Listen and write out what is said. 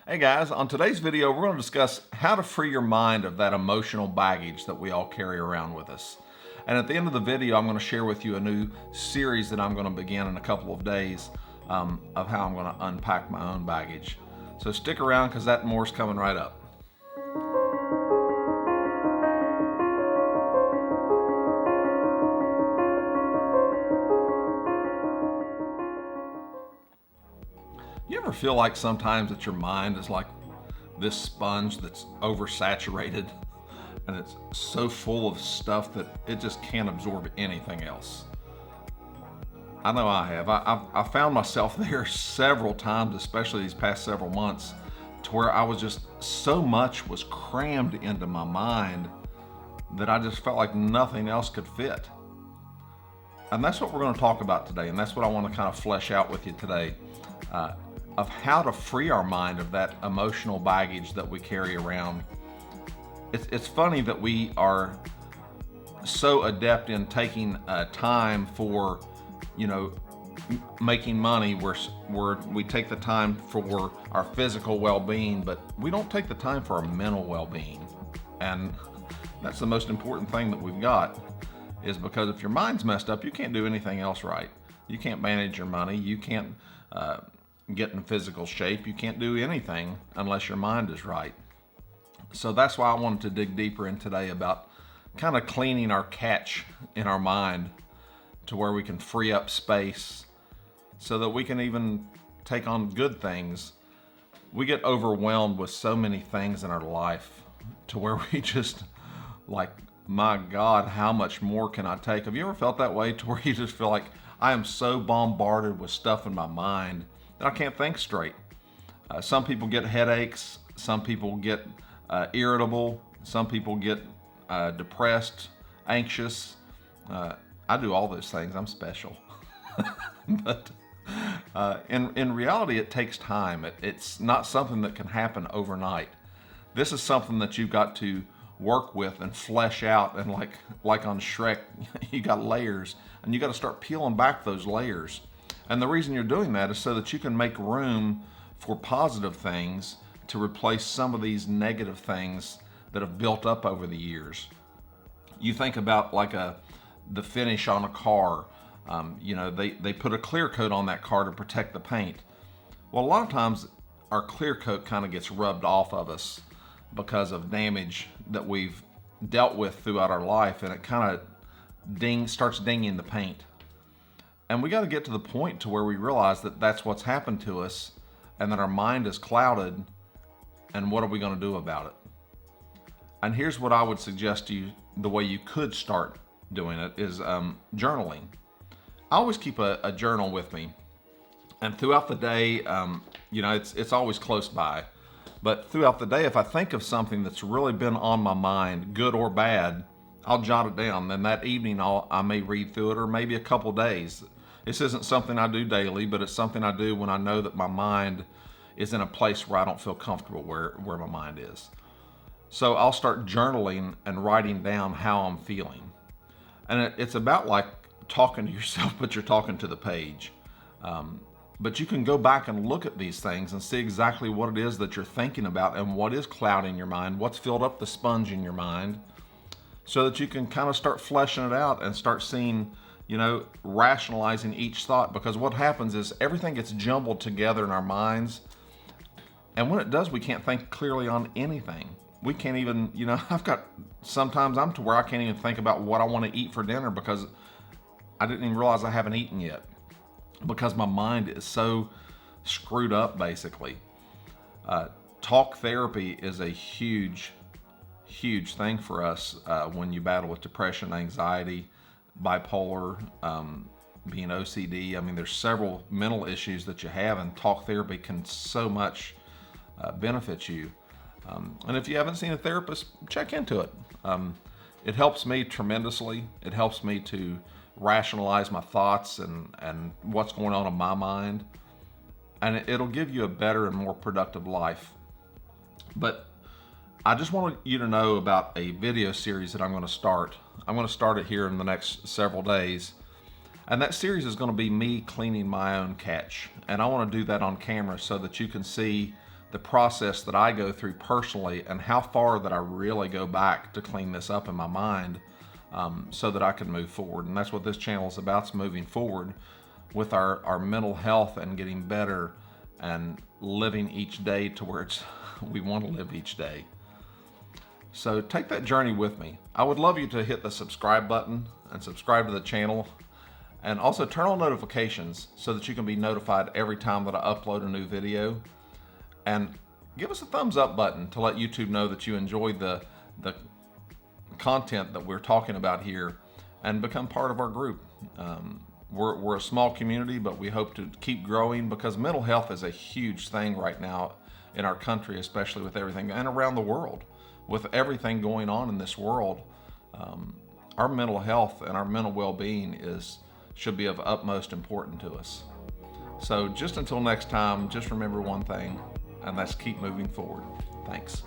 Hey guys, on today's video, we're going to discuss how to free your mind of that emotional baggage that we all carry around with us. And at the end of the video, I'm going to share with you a new series that I'm going to begin in a couple of days of how I'm going to unpack my own baggage. So stick around because that more's coming right up. You ever feel like sometimes that your mind is like this sponge that's oversaturated and it's so full of stuff that it just can't absorb anything else? I know I have. I found myself there several times, especially these past several months, to where I was just so much was crammed into my mind that I just felt like nothing else could fit. And that's what we're going to talk about today, and that's what I want to kind of flesh out with you today. Of how to free our mind of that emotional baggage that we carry around. It's funny that we are so adept in taking time for, making money. We take the time for our physical well-being, but we don't take the time for our mental well-being. And that's the most important thing that we've got, is because if your mind's messed up, you can't do anything else right. You can't manage your money. You can't get in physical shape. You can't do anything unless your mind is right. So that's why I wanted to dig deeper in today about kind of cleaning our catch in our mind to where we can free up space so that we can even take on good things. We get overwhelmed with so many things in our life to where we just like, my God, how much more can I take? Have you ever felt that way, to where you just feel like, I am so bombarded with stuff in my mind I can't think straight? Some people get headaches. Some people get irritable. Some people get depressed, anxious. I do all those things. I'm special. But in reality, it takes time. It's not something that can happen overnight. This is something that you've got to work with and flesh out. And like on Shrek, you got layers, and you got to start peeling back those layers. And the reason you're doing that is so that you can make room for positive things to replace some of these negative things that have built up over the years. You think about like the finish on a car. They put a clear coat on that car to protect the paint. Well, a lot of times our clear coat kind of gets rubbed off of us because of damage that we've dealt with throughout our life, and it kind of starts dinging the paint. And we got to get to the point to where we realize that that's what's happened to us, and that our mind is clouded, and what are we going to do about it? And here's what I would suggest to you, the way you could start doing it is journaling. I always keep a journal with me, and throughout the day, it's always close by. But throughout the day, if I think of something that's really been on my mind, good or bad, I'll jot it down. Then that evening, I may read through it, or maybe a couple days. This isn't something I do daily, but it's something I do when I know that my mind is in a place where I don't feel comfortable where my mind is. So I'll start journaling and writing down how I'm feeling. And it's about like talking to yourself, but you're talking to the page. But you can go back and look at these things and see exactly what it is that you're thinking about and what is clouding your mind, what's filled up the sponge in your mind, so that you can kind of start fleshing it out and start seeing, rationalizing each thought. Because what happens is everything gets jumbled together in our minds. And when it does, we can't think clearly on anything. We can't even, sometimes I'm to where I can't even think about what I want to eat for dinner because I didn't even realize I haven't eaten yet, because my mind is so screwed up, basically. Talk therapy is a huge thing for us when you battle with depression, anxiety, bipolar, being OCD. I mean, there's several mental issues that you have, and talk therapy can so much benefit you. And if you haven't seen a therapist, check into it. It helps me tremendously. It helps me to rationalize my thoughts and what's going on in my mind. And it'll give you a better and more productive life. But I just want you to know about a video series that I'm going to start. I'm going to start it here in the next several days. And that series is going to be me cleaning my own catch. And I want to do that on camera so that you can see the process that I go through personally and how far that I really go back to clean this up in my mind, so that I can move forward. And that's what this channel is about, is moving forward with our mental health and getting better and living each day to where we want to live each day. So take that journey with me. I would love you to hit the subscribe button and subscribe to the channel, and also turn on notifications so that you can be notified every time that I upload a new video. And give us a thumbs up button to let YouTube know that you enjoyed the content that we're talking about here, and become part of our group. We're a small community, but we hope to keep growing, because mental health is a huge thing right now in our country, especially with everything, and around the world. With everything going on in this world, our mental health and our mental well-being should be of utmost importance to us. So just until next time, just remember one thing, and that's keep moving forward. Thanks.